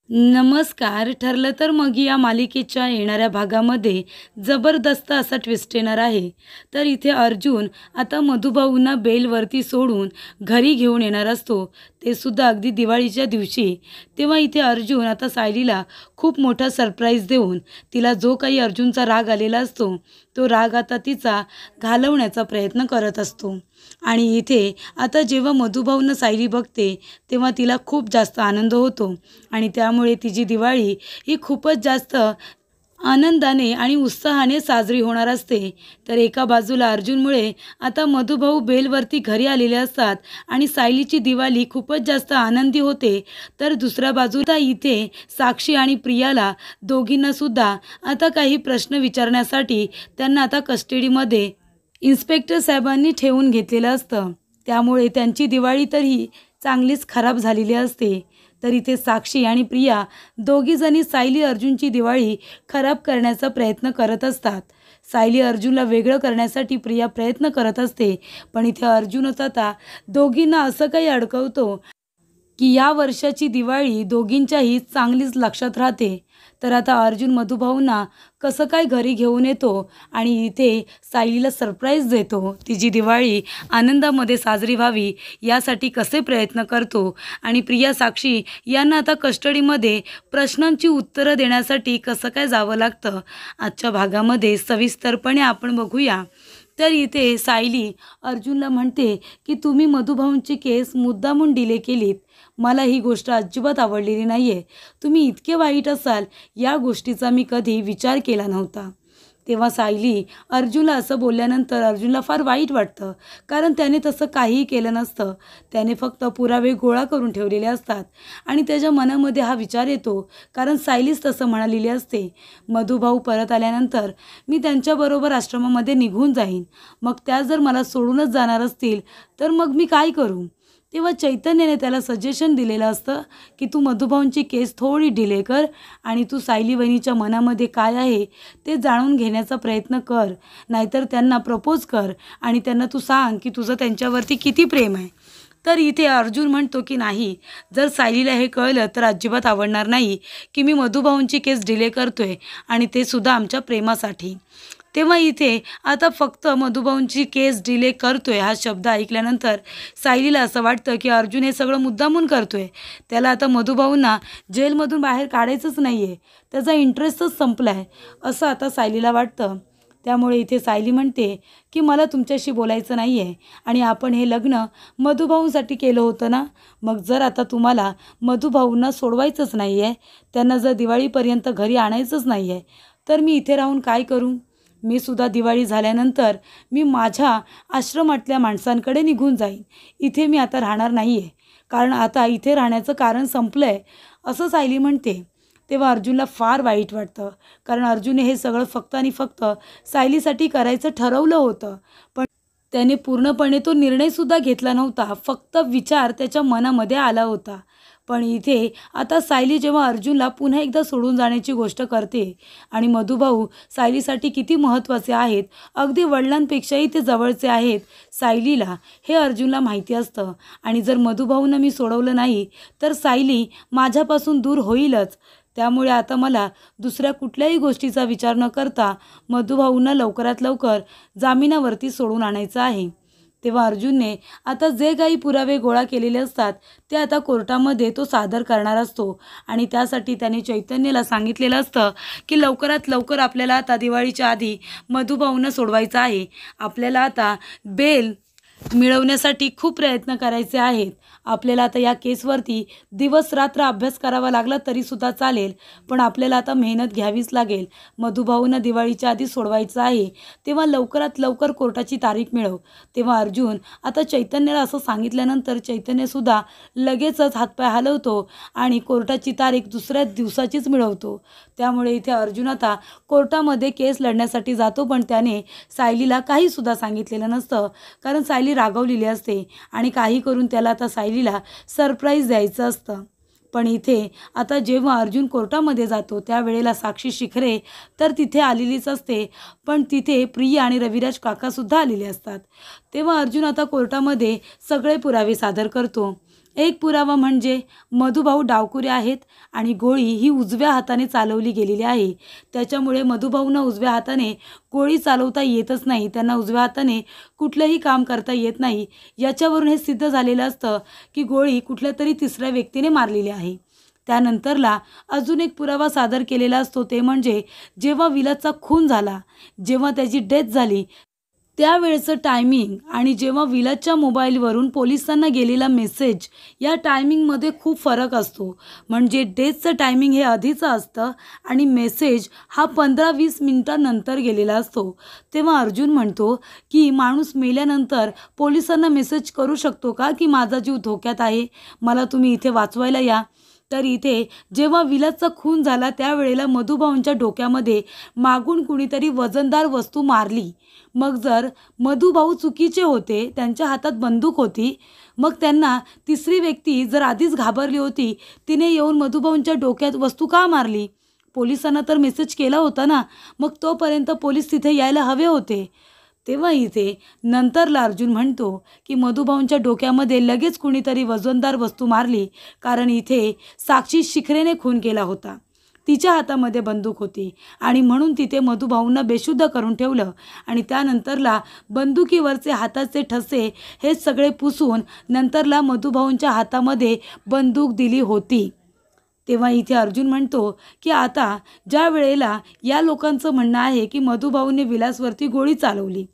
नमस्कार. ठरलं तर मग या मालिकेच्या येणाऱ्या भागामध्ये जबरदस्त असा ट्विस्ट येणार आहे. तर इथे अर्जुन आता मधुभाऊंना बेलवरती सोडून घरी घेऊन येणार असतो. ते सुद्धा अगदी दिवाळीच्या दिवशी. तेव्हा इथे अर्जुन आता सायलीला खूप मोठा सरप्राईज देऊन तिला जो काही अर्जुनचा राग आलेला असतो, तो राग आता तिचा घालवण्याचा प्रयत्न करत असतो. आणि इथे आता जेव्हा मधुभाऊंना सायली बघते, तेव्हा तिला खूप जास्त आनंद होतो आणि त्यामुळे तिची दिवाळी ही खूपच जास्त आनंदाने आणि उत्साहाने साजरी होणार असते. तर एका बाजूला अर्जुनमुळे आता मधुभाऊ बेलवरती घरी आलेले असतात आणि सायलीची दिवाळी खूपच जास्त आनंदी होते. तर दुसऱ्या बाजूला इथे साक्षी आणि प्रियाला दोघींना सुद्धा आता काही प्रश्न विचारण्यासाठी त्यांना आता कस्टडीमध्ये इन्स्पेक्टर साहेबांनी ठेवून घेतलेलं असतं. त्यामुळे त्यांची दिवाळी तर ही चांगलीच खराब झालेली असते. तर इथे साक्षी आणि प्रिया दोघीजणी सायली अर्जुनची दिवाळी खराब करण्याचा प्रयत्न करत असतात. सायली अर्जुनला वेगळं करण्यासाठी प्रिया प्रयत्न करत असते. पण इथे अर्जुनच आता दोघींना असं काही अडकवतो की या वर्षाची दिवाळी दोघींच्याही चांगलीच लक्षात राहते. तर आता अर्जुन मधुभाऊंना कसं काय घरी घेऊन येतो आणि इथे सायलीला सरप्राईज देतो. तिची दिवाळी आनंदामध्ये साजरी व्हावी यासाठी कसे प्रयत्न करतो आणि प्रिया साक्षी यांना आता कस्टडीमध्ये प्रश्नांची उत्तरं देण्यासाठी कसं काय जावं लागतं, आजच्या भागामध्ये सविस्तरपणे आपण बघूया. तर इथे सायली अर्जुनला म्हणते की तुम्ही मधुभाऊंची केस मुद्दामून डिले केलीत. मला ही गोष्ट अजिबात आवडलेली नाही आहे. तुम्ही इतके वाईट असाल या गोष्टीचा मी कधी विचार केला नव्हता. तेव्हा सायली अर्जुनला असं बोलल्यानंतर अर्जुनला फार वाईट वाटतं. कारण त्याने तसं काहीही केलं नसतं. त्याने फक्त पुरावे गोळा करून ठेवलेले असतात आणि त्याच्या मनामध्ये हा विचार येतो. कारण सायलीच तसं म्हणालेली असते, मधुभाऊ परत आल्यानंतर मी त्यांच्याबरोबर आश्रमामध्ये निघून जाईन. मग त्या जर मला सोडूनच जाणार असतील तर मग मी काय करू. तेव्हा चैतन्याने त्याला सजेशन दिलेलं असतं की तू मधुभाऊंची केस थोडी डिले कर आणि तू सायली वहिनीच्या मनामध्ये काय आहे ते जाणून घेण्याचा प्रयत्न कर. नाहीतर त्यांना प्रपोज कर आणि त्यांना तू सांग की तुझं त्यांच्यावरती किती प्रेम आहे. तर इथे अर्जुन म्हणतो की नाही, जर सायलीला हे कळलं तर अजिबात आवडणार नाही की मी मधुभाऊंची केस डिले करतोय आणि ते सुद्धा आमच्या प्रेमासाठी. तेव्हा इथे आता फक्त मधुभाऊंची केस डिले करतोय हा शब्द ऐकल्यानंतर सायलीला असं वाटतं की अर्जुन हे सगळं मुद्दामून करतोय. त्याला आता मधुभाऊंना जेलमधून बाहेर काढायचंच नाही आहे. त्याचा इंटरेस्टच संपला आहे असं आता सायलीला वाटतं. त्यामुळे इथे सायली म्हणते की मला तुमच्याशी बोलायचं नाही आहे आणि आपण हे लग्न मधुभाऊंसाठी केलं होतं ना. मग जर आता तुम्हाला मधुभाऊंना सोडवायचंच नाही आहे, त्यांना जर दिवाळीपर्यंत घरी आणायचंच नाही आहे, तर मी इथे राहून काय करू. मी सुद्धा दिवाळी झाल्यानंतर मी माझ्या आश्रमातल्या माणसांकडे निघून जाईन. इथे मी आता राहणार नाही आहे. कारण आता इथे राहण्याचं कारण संपलं आहे असं सायली म्हणते. तेव्हा अर्जुनला फार वाईट वाटतं. कारण अर्जुनने हे सगळं फक्त आणि फक्त सायलीसाठी करायचं ठरवलं होतं. पण त्याने पूर्णपणे तो निर्णयसुद्धा घेतला नव्हता. फक्त विचार त्याच्या मनामध्ये आला होता. पण इथे आता सायली जेव्हा अर्जुनला पुन्हा एकदा सोडून जाण्याची गोष्ट करते आणि मधुभाऊ सायलीसाठी किती महत्त्वाचे आहेत, अगदी वडिलांपेक्षाही ते जवळचे आहेत सायलीला, हे अर्जुनला माहिती असतं. आणि जर मधुभाऊंना मी सोडवलं नाही तर सायली माझ्यापासून दूर होईलच. त्यामुळे आता मला दुसऱ्या कुठल्याही गोष्टीचा विचार न करता मधुभाऊंना लवकरात लवकर जामिनावरती सोडून आणायचं आहे. तेव्हा अर्जुनने आता जे काही पुरावे गोळा केलेले असतात ते आता कोर्टामध्ये तो सादर करणार असतो. आणि त्यासाठी त्याने चैतन्याला सांगितलेलं असतं की लवकरात लवकर आपल्याला आता दिवाळीच्या आधी मधुभाऊंना सोडवायचं आहे. आपल्याला आता बेल मिळवण्यासाठी खूप प्रयत्न करायचे आहेत. आपल्याला आता या केसवरती दिवस रात्र अभ्यास करावा लागला तरीसुद्धा चालेल, पण आपल्याला आता मेहनत घ्यावीच लागेल. मधुभाऊंना दिवाळीच्या आधी सोडवायचं आहे. तेव्हा लवकरात लवकर कोर्टाची तारीख मिळव. तेव्हा अर्जुन आता चैतन्याला असं सांगितल्यानंतर चैतन्यसुद्धा लगेचच हातपाय हलवतो आणि कोर्टाची तारीख दुसऱ्या दिवसाचीच मिळवतो. त्यामुळे इथे अर्जुन आता कोर्टामध्ये केस लढण्यासाठी जातो. पण त्याने सायलीला काहीसुद्धा सांगितलेलं नसतं. कारण सायली रागावलेली असते आणि काही करून त्याला आता सायलीला सरप्राईज द्यायचं असतं. पण इथे आता जेव्हा अर्जुन कोर्टामध्ये जातो त्यावेळेला साक्षी शिखरे तर तिथे आलेलीच असते. पण तिथे प्रिया आणि रविराज काकासुद्धा आलेले असतात. तेव्हा अर्जुन आता कोर्टामध्ये सगळे पुरावे सादर करतो. एक पुरावा म्हणजे मधुभाऊ डावकुरे आहेत आणि गोळी ही उजव्या हाताने चालवली गेलेली आहे. त्याच्यामुळे मधुभाऊंना उजव्या हाताने गोळी चालवता येतच नाही, त्यांना उजव्या हाताने कुठलंही काम करता येत नाही. याच्यावरून हे सिद्ध झालेलं असतं की गोळी कुठल्या तरी तिसऱ्या व्यक्तीने मारलेली आहे. त्यानंतरला अजून एक पुरावा सादर केलेला असतो, ते म्हणजे जेव्हा विलासचा खून झाला, जेव्हा त्याची डेथ झाली त्यावेळेचं टायमिंग आणि जेव्हा विलासच्या मोबाईलवरून पोलिसांना गेलेला मेसेज, या टायमिंगमध्ये खूप फरक असतो. म्हणजे डेथचं टायमिंग हे आधीचं असतं आणि मेसेज हा 15-20 मिनिटांनंतर गेलेला असतो. तेव्हा अर्जुन म्हणतो की माणूस मेल्यानंतर पोलिसांना मेसेज करू शकतो का की माझा जीव धोक्यात आहे, मला तुम्ही इथे वाचवायला या. तर इथे जेव्हा विलासचा खून झाला त्यावेळेला मधुभाऊंच्या डोक्यामध्ये मागून कुणीतरी वजनदार वस्तू मारली. मग जर मधुभाऊ चुकीचे होते, त्यांच्या हातात बंदूक होती, मग त्यांना तिसरी व्यक्ती जर आधीच घाबरली होती, तिने येऊन मधुभाऊंच्या डोक्यात वस्तू का मारली? पोलिसांना तर मेसेज केला होता ना, मग तोपर्यंत पोलीस तिथे यायला हवे होते. तेव्हा इथे नंतरला अर्जुन म्हणतो की मधुभाऊंच्या डोक्यामध्ये लगेच कुणीतरी वजनदार वस्तू मारली, कारण इथे साक्षी शिखरेने खून केला होता, तिच्या हातामध्ये बंदूक होती आणि म्हणून तिथे मधुभाऊंना बेशुद्ध करून ठेवलं आणि त्यानंतरला बंदुकीवरचे हाताचे ठसे हे सगळे पुसून नंतरला मधुभाऊंच्या हातामध्ये बंदूक दिली होती. तेव्हा इथे अर्जुन म्हणतो की आता ज्या वेळेला या लोकांचं म्हणणं आहे की मधुभाऊने विलासवरती गोळी चालवली,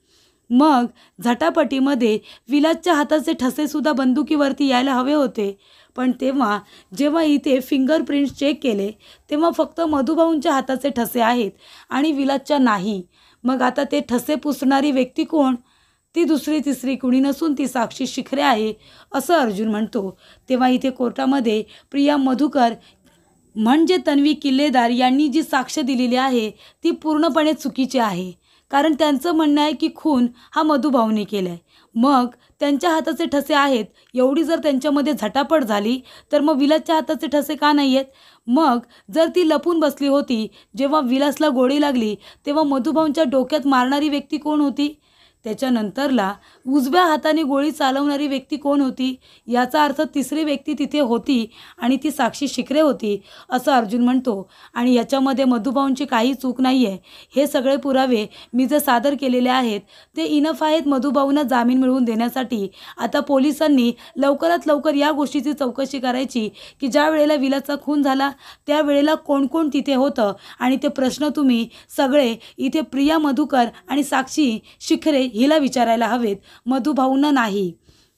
मग झटापटीमध्ये विलासच्या हाताचे ठसेसुद्धा बंदुकीवरती यायला हवे होते. पण तेव्हा जेव्हा इथे फिंगरप्रिंट्स चेक केले तेव्हा फक्त मधुभाऊंच्या हाताचे ठसे आहेत आणि विलासच्या नाही. मग आता ते ठसे पुसणारी व्यक्ती कोण? ती दुसरी तिसरी कुणी नसून ती साक्षी शिखरे आहे, असं अर्जुन म्हणतो. तेव्हा इथे कोर्टामध्ये प्रिया मधुकर म्हणजे तन्वी किल्लेदार यांनी जी साक्ष दिलेली आहे ती पूर्णपणे चुकीची आहे. कारण त्यांचं म्हणणं आहे की खून हा मधुभाऊने केला आहे. मग त्यांच्या हाताचे ठसे आहेत, एवढी जर त्यांच्यामध्ये झटापट झाली तर मग विलासच्या हाताचे ठसे का नाही आहेत? मग जर ती लपून बसली होती, जेव्हा विलासला गोळी लागली तेव्हा मधुभाऊंच्या डोक्यात मारणारी व्यक्ती कोण होती? त्याच्यानंतरला उजव्या हाताने गोळी चालवणारी व्यक्ती कोण होती? याचा अर्थ तिसरी व्यक्ती तिथे होती आणि ती साक्षी शिखरे होती, असं अर्जुन म्हणतो. आणि याच्यामध्ये मधुभाऊंची काही चूक नाही आहे. हे सगळे पुरावे मी जे सादर केलेले आहेत ते इनफ आहेत मधुभाऊंना जामीन मिळवून देण्यासाठी. आता पोलिसांनी लवकरात लवकर या गोष्टीची चौकशी करायची की ज्या वेळेला विलासचा खून झाला त्यावेळेला कोण कोण तिथे होतं आणि ते प्रश्न तुम्ही सगळे इथे प्रिया मधुकर आणि साक्षी शिखरे हिला विचारायला हवेत, मधुभाऊंना नाही.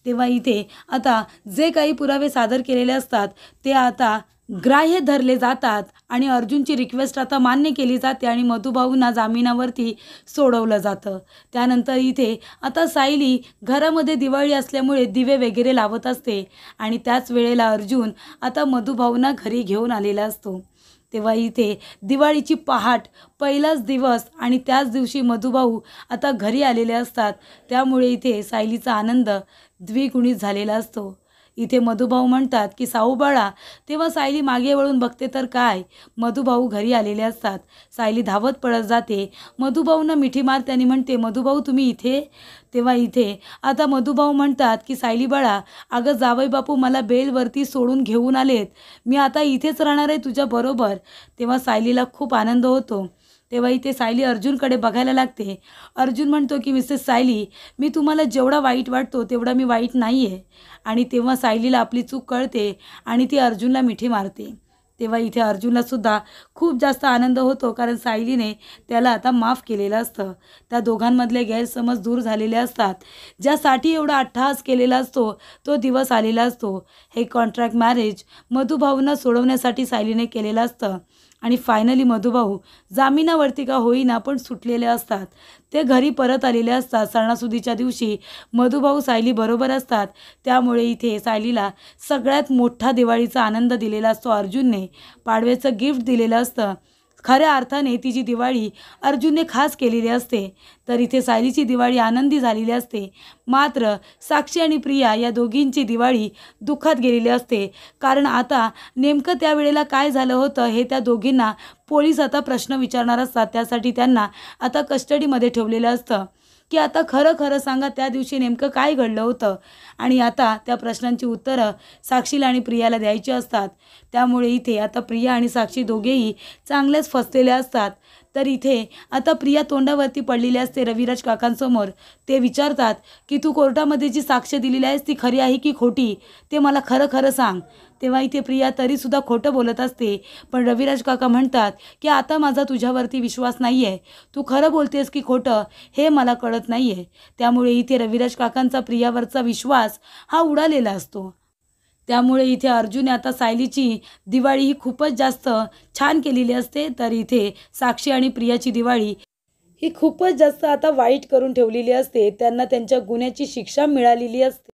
तेव्हा इथे आता जे काही पुरावे सादर केलेले असतात ते आता ग्राह्य धरले जातात आणि अर्जुनची रिक्वेस्ट आता मान्य केली जाते आणि मधुभाऊंना जामिनावरती सोडवलं जातं. त्यानंतर इथे आता सायली घरामध्ये दिवाळी असल्यामुळे दिवे वगैरे लावत असते आणि त्याच वेळेला अर्जुन आता मधुभाऊंना घरी घेऊन आलेला असतो. तेव्हा इथे दिवाळीची पहाट, पहिलाच दिवस आणि त्याच दिवशी मधुभाऊ आता घरी आलेले असतात. त्यामुळे इथे सायलीचा आनंद द्विगुणित झालेला असतो. इथे मधुभाऊ म्हणतात की साऊबाळा. तेव्हा सायली मागे वळून बघते तर काय, मधुभाऊ घरी आलेले असतात. सायली धावत पळत जाते, मधुभाऊंना मिठी मारते आणि म्हणते मधुभाऊ तुम्ही इथे? तेव्हा इथे आता मधुभाऊ म्हणतात की सायली बाळा, अगं जावई बापू मला बेलवरती सोडून घेऊन आलेत, मी आता इथेच राहणार आहे तुझ्याबरोबर. तेव्हा सायलीला खूप आनंद होतो. तेव्हा इथे सायली अर्जुनकडे बघायला लागते. अर्जुन म्हणतो की मिसेस सायली, मी तुम्हाला जेवढा वाईट वाटतो तेवढा मी वाईट नाही आहे. आणि तेव्हा सायलीला आपली चूक कळते आणि ती अर्जुनला मिठी मारते. तेव्हा इथे अर्जुनलासुद्धा खूप जास्त आनंद होतो, कारण सायलीने त्याला आता माफ केलेलं असतं. त्या दोघांमधले गैरसमज दूर झालेले असतात. ज्यासाठी एवढा अट्टहास केलेला असतो तो दिवस आलेला असतो. हे कॉन्ट्रॅक्ट मॅरेज मधुभाऊंना सोडवण्यासाठी सायलीने केलेलं असतं आणि फायनली मधुभाऊ जामिनावरती का होईना पण सुटलेले असतात. ते घरी परत आलेले असतात. सणासुदीच्या दिवशी मधुभाऊ सायली बरोबर असतात. त्यामुळे इथे सायलीला सगळ्यात मोठा दिवाळीचा आनंद दिलेला असतो अर्जुनने. पाडव्याचं गिफ्ट दिलेलं असतं. खऱ्या अर्थाने तिची दिवाळी अर्जुनने खास केलेली असते. तर इथे सायलीची दिवाळी आनंदी झालेली असते. मात्र साक्षी आणि प्रिया या दोघींची दिवाळी दुःखात गेलेली असते. कारण आता नेमकं त्यावेळेला काय झालं होतं हे त्या दोघींना पोलीस आता प्रश्न विचारणार असतात. त्यासाठी त्यांना आता कस्टडीमध्ये ठेवलेलं असतं की आता खरं खरं सांगा, त्या दिवशी नेमकं काय घडलं होतं. आणि आता त्या प्रश्नांची उत्तरं साक्षीला आणि प्रियाला द्यायची असतात. त्यामुळे इथे आता प्रिया आणि साक्षी दोघेही चांगलेच फसलेले असतात. तर इथे आता प्रिया तोंडावरती पडलेली असते रविराज काकांसमोर. ते विचारतात की तू कोर्टामध्ये जी साक्ष दिलेली आहेस ती खरी आहे की खोटी, ते मला खरं खरं सांग. तेव्हा इथे प्रिया तरीसुद्धा खोटं बोलत असते. पण रविराज काका म्हणतात की आता माझा तुझ्यावरती विश्वास नाही आहे, तू खरं बोलतेस की खोटं हे मला कळत नाही आहे. त्यामुळे इथे रविराज काकांचा प्रियावरचा विश्वास हा उडालेला असतो. त्यामुळे इथे अर्जुनने आता सायलीची दिवाळी ही खूपच जास्त छान केलेली असते. तर इथे साक्षी आणि प्रियाची दिवाळी ही खूपच जास्त आता वाईट करून ठेवलेली असते. त्यांना त्यांच्या गुन्ह्याची शिक्षा मिळालेली असते.